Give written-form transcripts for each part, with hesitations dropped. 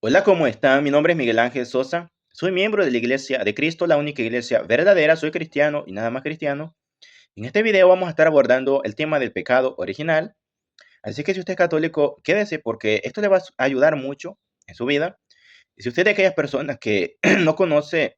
Hola, ¿cómo están? Mi nombre es Miguel Ángel Sosa. Soy miembro de la Iglesia de Cristo, la única iglesia verdadera. Soy cristiano y nada más cristiano. En este video vamos a estar abordando el tema del pecado original. Así que si usted es católico, quédese porque esto le va a ayudar mucho en su vida. Y si usted es de aquellas personas que no conoce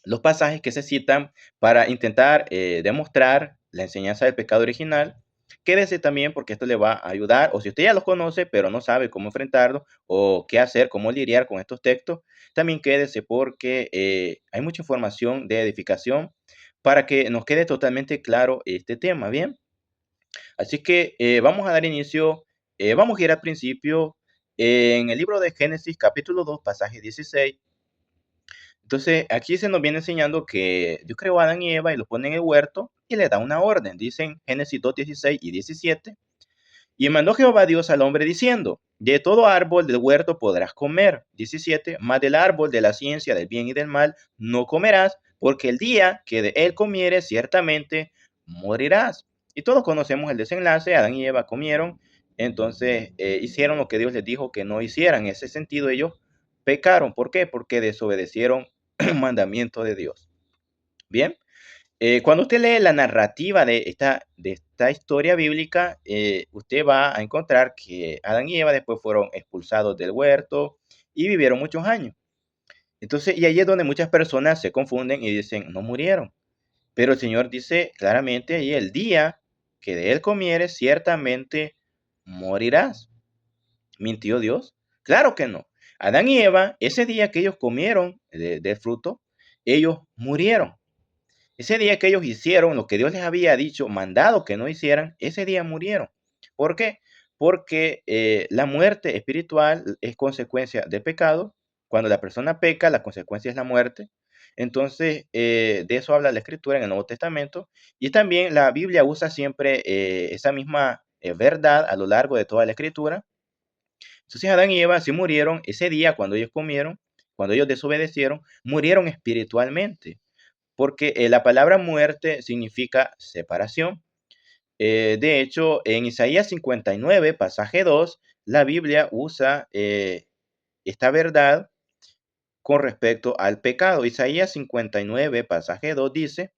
los pasajes que se citan para intentar demostrar la enseñanza del pecado original, quédese también porque esto le va a ayudar, o si usted ya los conoce, pero no sabe cómo enfrentarlo o qué hacer, cómo lidiar con estos textos, también quédese porque hay mucha información de edificación para que nos quede totalmente claro este tema, ¿bien? Así que vamos a dar inicio, vamos a ir al principio en el libro de Génesis capítulo 2 pasaje 16. Entonces, aquí se nos viene enseñando que Dios creó a Adán y Eva y los pone en el huerto y le da una orden. Dicen Génesis 2, 16 y 17. Y mandó Jehová Dios al hombre diciendo, de todo árbol del huerto podrás comer. 17, mas del árbol de la ciencia del bien y del mal no comerás, porque el día que de él comieres ciertamente morirás. Y todos conocemos el desenlace, Adán y Eva comieron, entonces hicieron lo que Dios les dijo que no hicieran. En ese sentido ellos pecaron. ¿Por qué? Porque desobedecieron el mandamiento de Dios. Bien, cuando usted lee la narrativa de esta historia bíblica, usted va a encontrar que Adán y Eva después fueron expulsados del huerto y vivieron muchos años. Entonces, y ahí es donde muchas personas se confunden y dicen, no murieron. Pero el Señor dice claramente ahí, el día que de él comieres, ciertamente morirás. ¿Mintió Dios? Claro que no. Adán y Eva, ese día que ellos comieron del fruto, ellos murieron. Ese día que ellos hicieron lo que Dios les había dicho, mandado que no hicieran, ese día murieron. ¿Por qué? Porque la muerte espiritual es consecuencia del pecado. Cuando la persona peca, la consecuencia es la muerte. Entonces, de eso habla la Escritura en el Nuevo Testamento. Y también la Biblia usa siempre esa misma verdad a lo largo de toda la Escritura. Entonces, Adán y Eva sí murieron ese día cuando ellos comieron, cuando ellos desobedecieron, murieron espiritualmente porque la palabra muerte significa separación. De hecho, en Isaías 59, pasaje 2, la Biblia usa esta verdad con respecto al pecado. Isaías 59, pasaje 2 dice,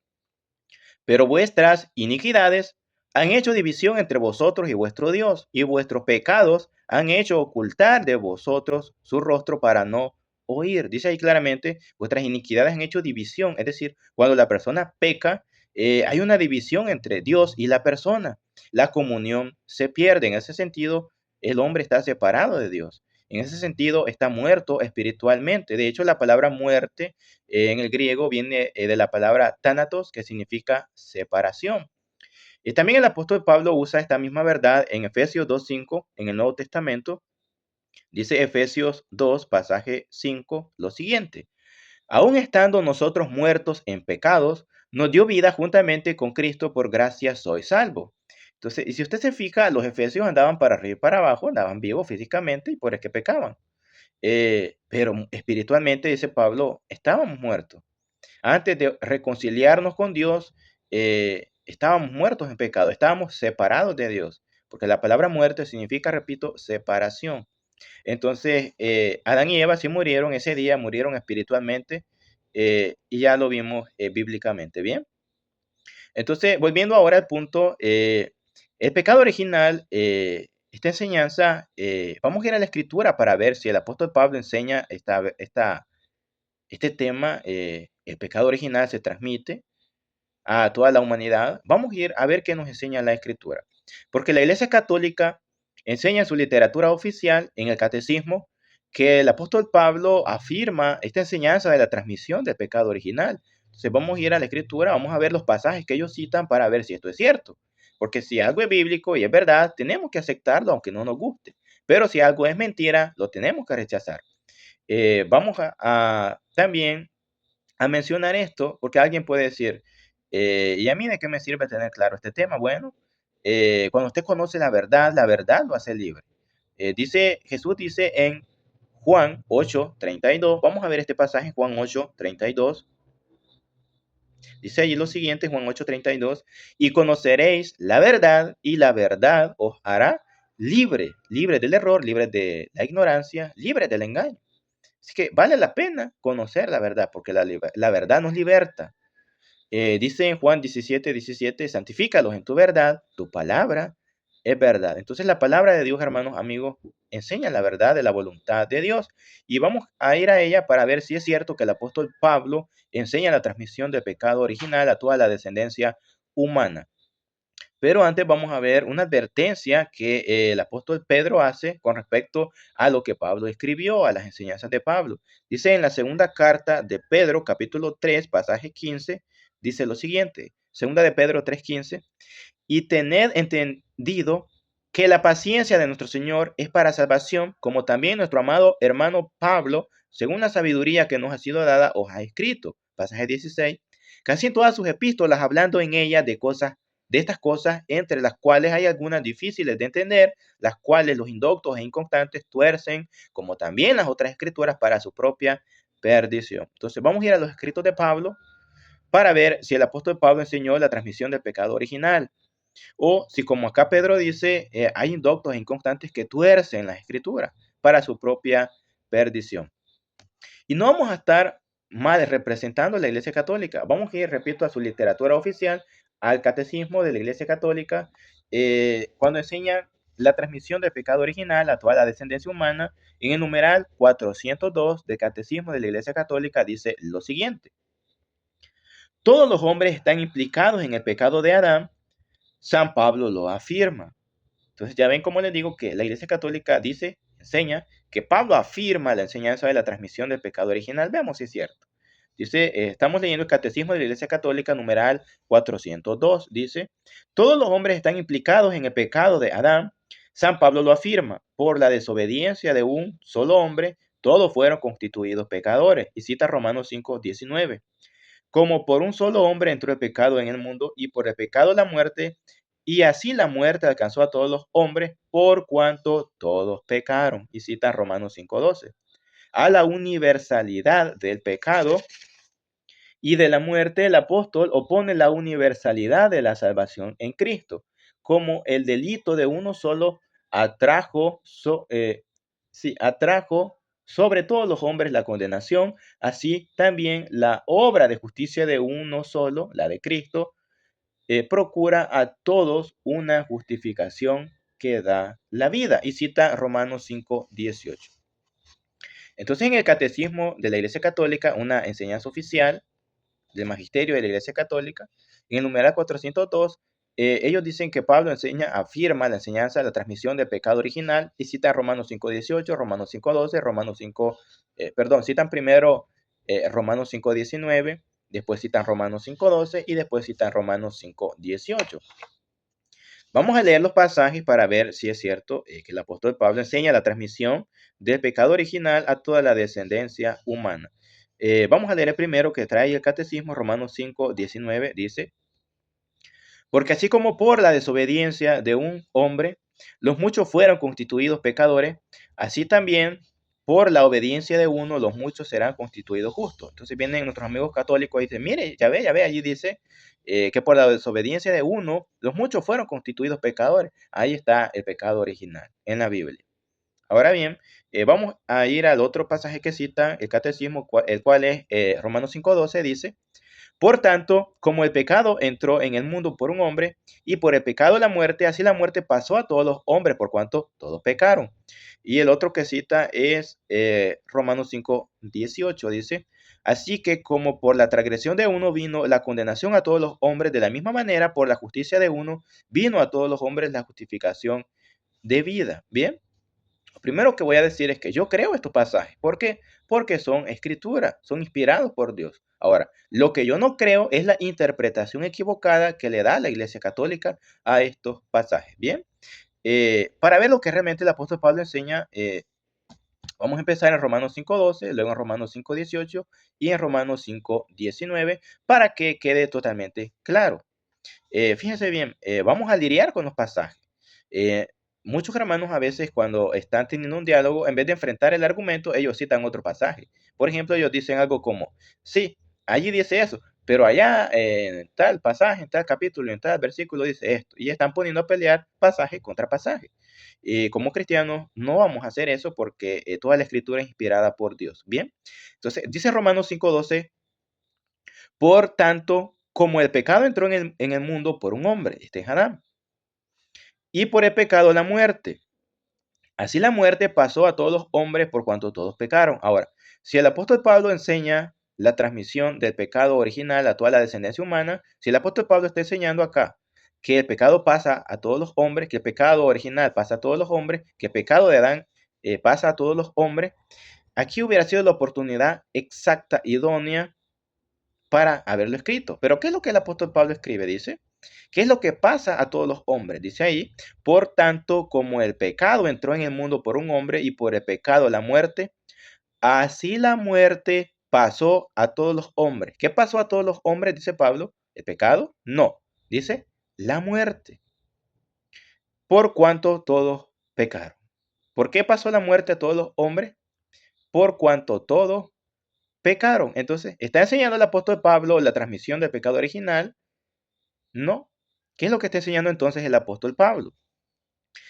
pero vuestras iniquidades han hecho división entre vosotros y vuestro Dios, y vuestros pecados han hecho ocultar de vosotros su rostro para no oír. Dice ahí claramente, vuestras iniquidades han hecho división. Es decir, cuando la persona peca, hay una división entre Dios y la persona. La comunión se pierde. En ese sentido, el hombre está separado de Dios. En ese sentido, está muerto espiritualmente. De hecho, la palabra muerte en el griego viene de la palabra thanatos, que significa separación. Y también el apóstol Pablo usa esta misma verdad en Efesios 2.5 en el Nuevo Testamento. Dice Efesios 2, pasaje 5, lo siguiente. Aun estando nosotros muertos en pecados, nos dio vida juntamente con Cristo, por gracia soy salvo. Entonces, y si usted se fija, los efesios andaban para arriba y para abajo, andaban vivos físicamente y por eso que pecaban. Pero espiritualmente, dice Pablo, estábamos muertos. Antes de reconciliarnos con Dios, estábamos muertos en pecado, estábamos separados de Dios, porque la palabra muerte significa, repito, separación. Entonces, Adán y Eva sí murieron ese día, murieron espiritualmente, y ya lo vimos bíblicamente, ¿bien? Entonces, volviendo ahora al punto, el pecado original, esta enseñanza, vamos a ir a la escritura para ver si el apóstol Pablo enseña este tema, el pecado original se transmite a toda la humanidad. Vamos a ir a ver qué nos enseña la escritura. Porque la Iglesia Católica enseña en su literatura oficial, en el catecismo, que el apóstol Pablo afirma esta enseñanza de la transmisión del pecado original. Entonces vamos a ir a la escritura, vamos a ver los pasajes que ellos citan para ver si esto es cierto. Porque si algo es bíblico y es verdad, tenemos que aceptarlo aunque no nos guste. Pero si algo es mentira, lo tenemos que rechazar. Vamos a también a mencionar esto, porque alguien puede decir, ¿y a mí de qué me sirve tener claro este tema? Bueno, cuando usted conoce la verdad lo hace libre. Jesús dice en Juan 8:32, vamos a ver este pasaje, Juan 8:32, dice allí lo siguiente, Juan 8:32, y conoceréis la verdad y la verdad os hará libre, libre del error, libre de la ignorancia, libre del engaño. Así que vale la pena conocer la verdad, porque la verdad nos liberta. Dice en Juan 17:17, santifícalos en tu verdad, tu palabra es verdad. Entonces la palabra de Dios, hermanos, amigos, enseña la verdad de la voluntad de Dios. Y vamos a ir a ella para ver si es cierto que el apóstol Pablo enseña la transmisión del pecado original a toda la descendencia humana. Pero antes vamos a ver una advertencia que el apóstol Pedro hace con respecto a lo que Pablo escribió, a las enseñanzas de Pablo. Dice en la segunda carta de Pedro, capítulo 3, pasaje 15, dice lo siguiente, segunda de Pedro 3:15, y tened entendido que la paciencia de nuestro Señor es para salvación, como también nuestro amado hermano Pablo, según la sabiduría que nos ha sido dada, os ha escrito. Pasaje 16. Casi en todas sus epístolas, hablando en ellas de estas cosas, entre las cuales hay algunas difíciles de entender, las cuales los indoctos e inconstantes tuercen, como también las otras escrituras, para su propia perdición. Entonces, vamos a ir a los escritos de Pablo para ver si el apóstol Pablo enseñó la transmisión del pecado original. O si como acá Pedro dice, hay indoctos e inconstantes que tuercen las escrituras para su propia perdición. Y no vamos a estar mal representando a la Iglesia Católica. Vamos a ir, repito, a su literatura oficial, al catecismo de la Iglesia Católica, cuando enseña la transmisión del pecado original a toda la descendencia humana. En el numeral 402 del catecismo de la Iglesia Católica dice lo siguiente. Todos los hombres están implicados en el pecado de Adán. San Pablo lo afirma. Entonces ya ven cómo les digo que la Iglesia Católica dice, enseña, que Pablo afirma la enseñanza de la transmisión del pecado original. Veamos si es cierto. Dice, estamos leyendo el Catecismo de la Iglesia Católica, numeral 402. Dice, todos los hombres están implicados en el pecado de Adán. San Pablo lo afirma, por la desobediencia de un solo hombre, todos fueron constituidos pecadores. Y cita Romanos 5:19. Como por un solo hombre entró el pecado en el mundo, y por el pecado la muerte, y así la muerte alcanzó a todos los hombres, por cuanto todos pecaron. Y cita Romanos 5:12. A la universalidad del pecado y de la muerte, el apóstol opone la universalidad de la salvación en Cristo, como el delito de uno solo atrajo, atrajo sobre todos los hombres la condenación, así también la obra de justicia de uno solo, la de Cristo, procura a todos una justificación que da la vida. Y cita Romanos 5:18. Entonces, en el Catecismo de la Iglesia Católica, una enseñanza oficial del Magisterio de la Iglesia Católica, en el numeral 402, ellos dicen que Pablo afirma la enseñanza de la transmisión del pecado original, y cita Romanos 5:18, Romanos 5:12, citan primero Romanos 5:19, después citan Romanos 5:12 y después citan Romanos 5:18. Vamos a leer los pasajes para ver si es cierto que el apóstol Pablo enseña la transmisión del pecado original a toda la descendencia humana. Vamos a leer el primero que trae el catecismo, Romanos 5:19, dice, porque así como por la desobediencia de un hombre, los muchos fueron constituidos pecadores, así también por la obediencia de uno, los muchos serán constituidos justos. Entonces vienen nuestros amigos católicos y dicen, mire, ya ve, allí dice que por la desobediencia de uno, los muchos fueron constituidos pecadores. Ahí está el pecado original en la Biblia. Ahora bien, vamos a ir al otro pasaje que cita el catecismo, el cual es Romanos 5:12, dice, por tanto, como el pecado entró en el mundo por un hombre, y por el pecado la muerte, así la muerte pasó a todos los hombres, por cuanto todos pecaron. Y el otro que cita es Romanos 5:18, dice, así que como por la transgresión de uno vino la condenación a todos los hombres, de la misma manera por la justicia de uno vino a todos los hombres la justificación de vida. Bien. Lo primero que voy a decir es que yo creo estos pasajes. ¿Por qué? Porque son escrituras, son inspirados por Dios. Ahora, lo que yo no creo es la interpretación equivocada que le da la Iglesia Católica a estos pasajes. Bien, para ver lo que realmente el apóstol Pablo enseña, vamos a empezar en Romanos 5:12, luego en Romanos 5:18 y en Romanos 5:19 para que quede totalmente claro. Fíjense bien, vamos a lidiar con los pasajes. Muchos hermanos a veces cuando están teniendo un diálogo, en vez de enfrentar el argumento, ellos citan otro pasaje. Por ejemplo, ellos dicen algo como, sí, allí dice eso, pero allá en tal pasaje, en tal capítulo, en tal versículo dice esto. Y están poniendo a pelear pasaje contra pasaje. Y como cristianos no vamos a hacer eso porque toda la escritura es inspirada por Dios. Bien, entonces dice Romanos 5:12, por tanto, como el pecado entró en el mundo por un hombre, este es Adán, y por el pecado la muerte. Así la muerte pasó a todos los hombres por cuanto todos pecaron. Ahora, si el apóstol Pablo enseña la transmisión del pecado original a toda la descendencia humana, si el apóstol Pablo está enseñando acá que el pecado pasa a todos los hombres, que el pecado original pasa a todos los hombres, que el pecado de Adán pasa a todos los hombres, aquí hubiera sido la oportunidad exacta, idónea para haberlo escrito. Pero ¿qué es lo que el apóstol Pablo escribe? Dice, ¿qué es lo que pasa a todos los hombres? Dice ahí, por tanto, como el pecado entró en el mundo por un hombre y por el pecado la muerte, así la muerte pasó a todos los hombres. ¿Qué pasó a todos los hombres? Dice Pablo. ¿El pecado? No. Dice la muerte. Por cuanto todos pecaron. ¿Por qué pasó la muerte a todos los hombres? Por cuanto todos pecaron. Entonces, ¿está enseñando el apóstol Pablo la transmisión del pecado original? No. ¿Qué es lo que está enseñando entonces el apóstol Pablo?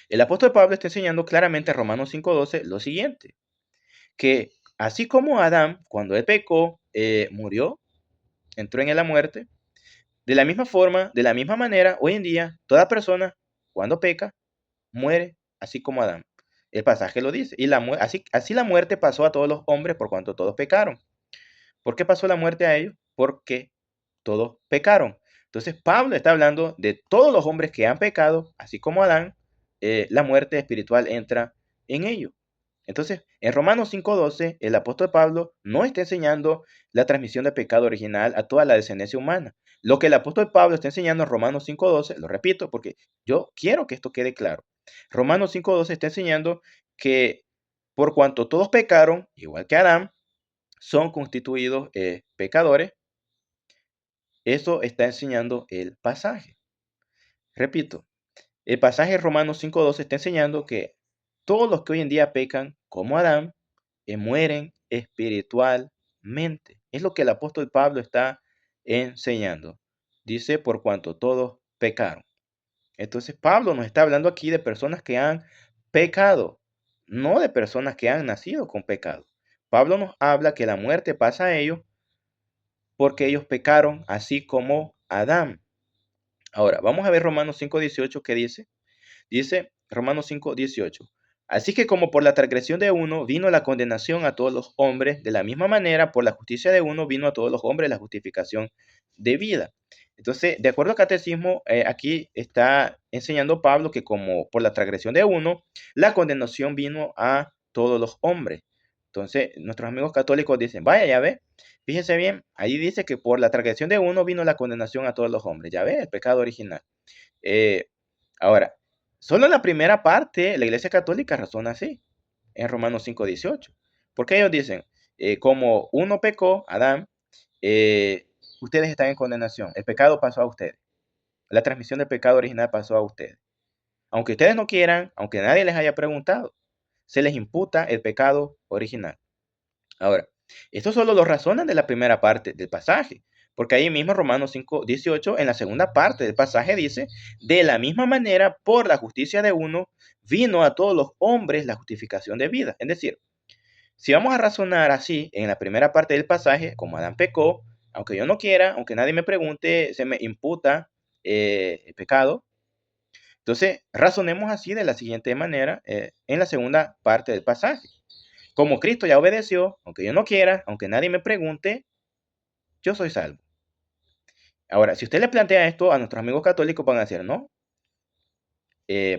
El apóstol Pablo está enseñando claramente en Romanos 5:12 lo siguiente, que así como Adán, cuando él pecó, murió, entró en la muerte, de la misma forma, de la misma manera, hoy en día, toda persona, cuando peca, muere, así como Adán. El pasaje lo dice. Y así la muerte pasó a todos los hombres por cuanto todos pecaron. ¿Por qué pasó la muerte a ellos? Porque todos pecaron. Entonces Pablo está hablando de todos los hombres que han pecado, así como Adán, la muerte espiritual entra en ellos. Entonces, en Romanos 5:12, el apóstol Pablo no está enseñando la transmisión del pecado original a toda la descendencia humana. Lo que el apóstol Pablo está enseñando en Romanos 5:12, lo repito porque yo quiero que esto quede claro. Romanos 5:12 está enseñando que por cuanto todos pecaron, igual que Adán, son constituidos pecadores. Eso está enseñando el pasaje. Repito, el pasaje de Romanos 5:12 está enseñando que todos los que hoy en día pecan, como Adán, mueren espiritualmente. Es lo que el apóstol Pablo está enseñando. Dice, por cuanto todos pecaron. Entonces Pablo nos está hablando aquí de personas que han pecado, no de personas que han nacido con pecado. Pablo nos habla que la muerte pasa a ellos porque ellos pecaron así como Adán. Ahora, vamos a ver Romanos 5:18, ¿qué dice? Dice Romanos 5:18. Así que como por la transgresión de uno vino la condenación a todos los hombres, de la misma manera por la justicia de uno vino a todos los hombres la justificación de vida. Entonces, de acuerdo al catecismo, aquí está enseñando Pablo que como por la transgresión de uno, la condenación vino a todos los hombres. Entonces, nuestros amigos católicos dicen, vaya, ya ve, fíjense bien, ahí dice que por la transgresión de uno vino la condenación a todos los hombres. Ya ve, el pecado original. Eh, Ahora, solo en la primera parte la Iglesia Católica razona así, en Romanos 5:18. Porque ellos dicen, como uno pecó, Adán, ustedes están en condenación. El pecado pasó a ustedes. La transmisión del pecado original pasó a ustedes. Aunque ustedes no quieran, aunque nadie les haya preguntado, se les imputa el pecado original. Ahora, esto solo lo razonan de la primera parte del pasaje, porque ahí mismo Romanos 5:18, en la segunda parte del pasaje dice, de la misma manera, por la justicia de uno, vino a todos los hombres la justificación de vida. Es decir, si vamos a razonar así, en la primera parte del pasaje, como Adán pecó, aunque yo no quiera, aunque nadie me pregunte, se me imputa el pecado. Entonces, razonemos así de la siguiente manera en la segunda parte del pasaje. Como Cristo ya obedeció, aunque yo no quiera, aunque nadie me pregunte, yo soy salvo. Ahora, si usted le plantea esto a nuestros amigos católicos, van a decir, no,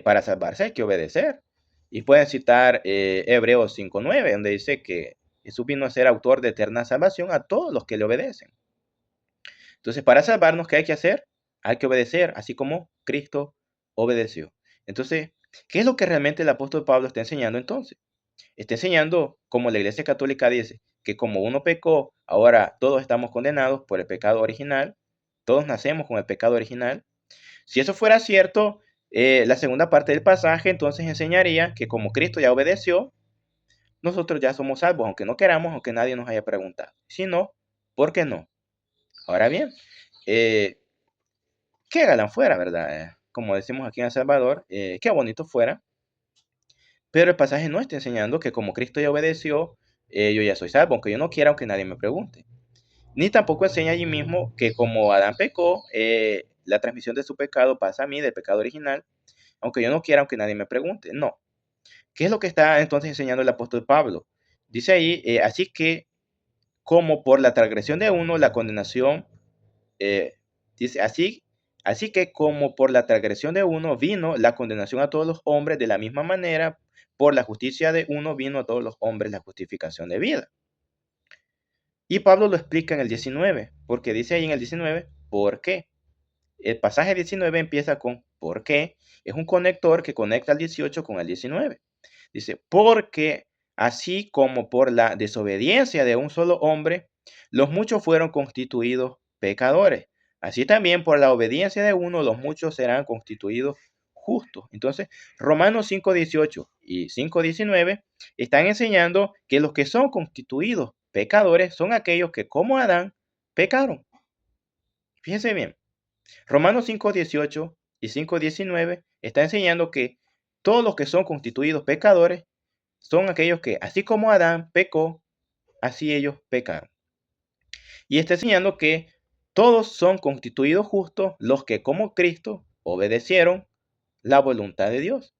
para salvarse hay que obedecer. Y pueden citar Hebreos 5:9, donde dice que Jesús vino a ser autor de eterna salvación a todos los que le obedecen. Entonces, para salvarnos, ¿qué hay que hacer? Hay que obedecer, así como Cristo obedeció. Entonces, ¿qué es lo que realmente el apóstol Pablo está enseñando entonces? Está enseñando, como la Iglesia Católica dice, que como uno pecó, ahora todos estamos condenados por el pecado original, todos nacemos con el pecado original. Si eso fuera cierto, la segunda parte del pasaje entonces enseñaría que como Cristo ya obedeció, nosotros ya somos salvos, aunque no queramos, aunque nadie nos haya preguntado. Si no, ¿por qué no? Ahora bien, eh, qué galán fuera, ¿verdad? Como decimos aquí en El Salvador, qué bonito fuera Pero el pasaje no está enseñando que como Cristo ya obedeció, yo ya soy salvo, aunque yo no quiera, aunque nadie me pregunte. Ni tampoco enseña allí mismo que como Adán pecó, la transmisión de su pecado pasa a mí, del pecado original, aunque yo no quiera, aunque nadie me pregunte. No. ¿Qué es lo que está entonces enseñando el apóstol Pablo? Dice ahí, así que como por la transgresión de uno, la condenación, eh, dice así que como por la transgresión de uno vino la condenación a todos los hombres, de la misma manera, por la justicia de uno vino a todos los hombres la justificación de vida. Y Pablo lo explica en el 19, porque dice ahí en el 19, ¿por qué? El pasaje 19 empieza con ¿por qué? Es un conector que conecta el 18 con el 19. Dice, porque así como por la desobediencia de un solo hombre, los muchos fueron constituidos pecadores. Así también por la obediencia de uno, los muchos serán constituidos justos. Entonces, Romanos 5:18 y 5:19 están enseñando que los que son constituidos pecadores son aquellos que, como Adán, pecaron. Fíjense bien, Romanos 5:18 y 5:19 está enseñando que todos los que son constituidos pecadores son aquellos que, así como Adán pecó, así ellos pecaron. Y está enseñando que todos son constituidos justos los que, como Cristo, obedecieron la voluntad de Dios.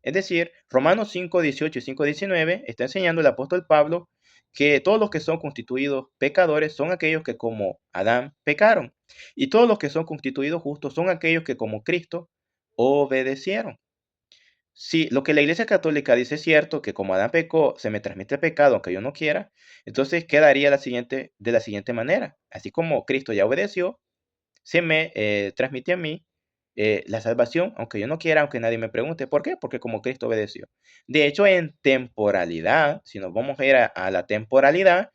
Es decir, Romanos 5:18 y 5:19 está enseñando el apóstol Pablo que todos los que son constituidos pecadores son aquellos que, como Adán, pecaron. Y todos los que son constituidos justos son aquellos que, como Cristo, obedecieron. Si lo que la Iglesia Católica dice es cierto, que como Adán pecó, se me transmite el pecado aunque yo no quiera, entonces quedaría de la siguiente manera. Así como Cristo ya obedeció, se me transmite a mí la salvación, aunque yo no quiera, aunque nadie me pregunte. ¿Por qué? Porque como Cristo obedeció. De hecho, en temporalidad, si nos vamos a ir a la temporalidad,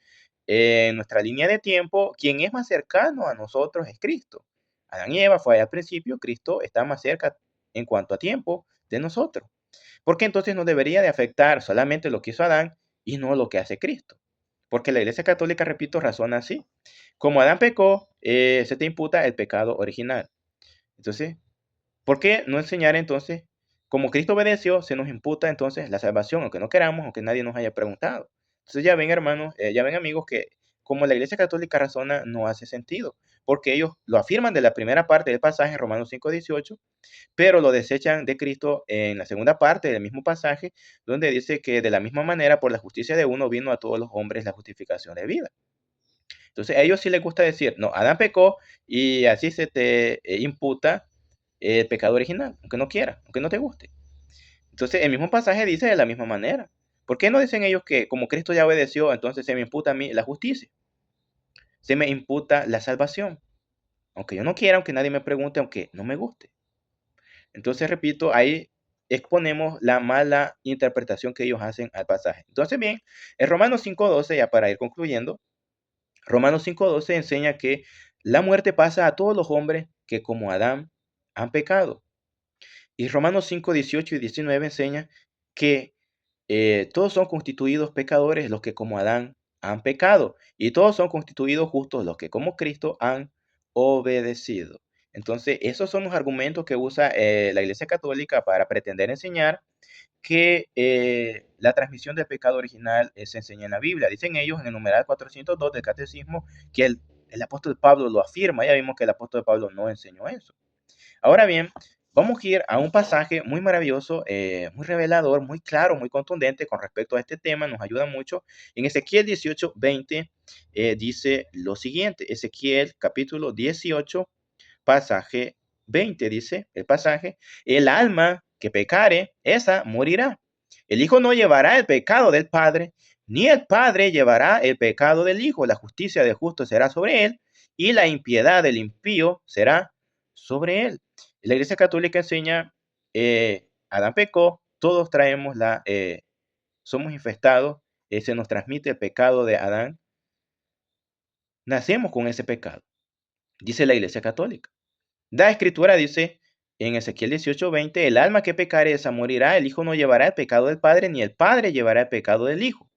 en nuestra línea de tiempo, quien es más cercano a nosotros es Cristo. Adán y Eva fue allá al principio, Cristo está más cerca en cuanto a tiempo de nosotros. Porque entonces no debería de afectar solamente lo que hizo Adán y no lo que hace Cristo. Porque la Iglesia Católica, repito, razona así. Como Adán pecó, se te imputa el pecado original. Entonces, ¿por qué no enseñar entonces? Como Cristo obedeció, se nos imputa entonces la salvación, aunque no queramos, aunque nadie nos haya preguntado. Entonces ya ven, hermanos, ya ven, amigos, que como la Iglesia Católica razona, no hace sentido, porque ellos lo afirman de la primera parte del pasaje, Romanos 5:18, pero lo desechan de Cristo en la segunda parte del mismo pasaje, donde dice que de la misma manera, por la justicia de uno, vino a todos los hombres la justificación de vida. Entonces, a ellos sí les gusta decir, no, Adán pecó y así se te imputa el pecado original, aunque no quiera, aunque no te guste. Entonces, el mismo pasaje dice de la misma manera. ¿Por qué no dicen ellos que como Cristo ya obedeció, entonces se me imputa a mí la justicia? Se me imputa la salvación, aunque yo no quiera, aunque nadie me pregunte, aunque no me guste. Entonces, repito, ahí exponemos la mala interpretación que ellos hacen al pasaje. Entonces, bien, en Romanos 5:12, ya para ir concluyendo, Romanos 5:12 enseña que la muerte pasa a todos los hombres que como Adán han pecado. Y Romanos 5:18 y 19 enseña que todos son constituidos pecadores los que como Adán han pecado. Y todos son constituidos justos los que como Cristo han obedecido. Entonces, esos son los argumentos que usa la Iglesia Católica para pretender enseñar que la transmisión del pecado original se enseña en la Biblia. Dicen ellos en el numeral 402 del Catecismo que el apóstol Pablo lo afirma. Ya vimos que el apóstol Pablo no enseñó eso. Ahora bien, vamos a ir a un pasaje muy maravilloso, muy revelador, muy claro, muy contundente con respecto a este tema. Nos ayuda mucho. En Ezequiel 18:20 dice lo siguiente. Ezequiel capítulo 18, pasaje 20 dice el pasaje, el alma que pecare, esa morirá. El Hijo no llevará el pecado del Padre, ni el Padre llevará el pecado del Hijo. La justicia del justo será sobre él, y la impiedad del impío será sobre él. La Iglesia Católica enseña, Adán pecó, todos traemos somos infestados, se nos transmite el pecado de Adán, nacemos con ese pecado, dice la Iglesia Católica. La Escritura dice en Ezequiel 18:20, el alma que pecare esa morirá, el Hijo no llevará el pecado del Padre, ni el Padre llevará el pecado del Hijo.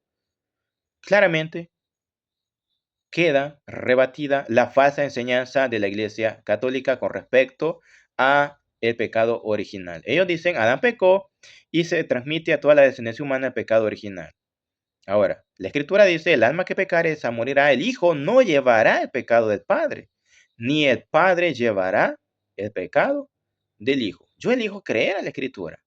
Claramente queda rebatida la falsa enseñanza de la Iglesia Católica con respecto a el pecado original. Ellos dicen, Adán pecó y se transmite a toda la descendencia humana el pecado original. Ahora, la Escritura dice, el alma que pecare, esa morirá, el Hijo no llevará el pecado del Padre, ni el Padre llevará el pecado del Hijo. Yo elijo creer a la Escritura.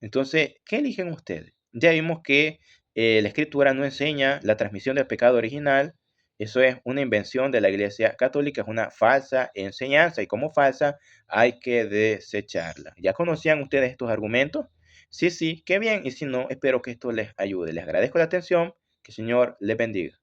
Entonces, ¿qué eligen ustedes? Ya vimos que la Escritura no enseña la transmisión del pecado original. Eso es una invención de la Iglesia Católica, es una falsa enseñanza y como falsa hay que desecharla. ¿Ya conocían ustedes estos argumentos? Sí, sí, qué bien. Y si no, espero que esto les ayude. Les agradezco la atención. Que el Señor les bendiga.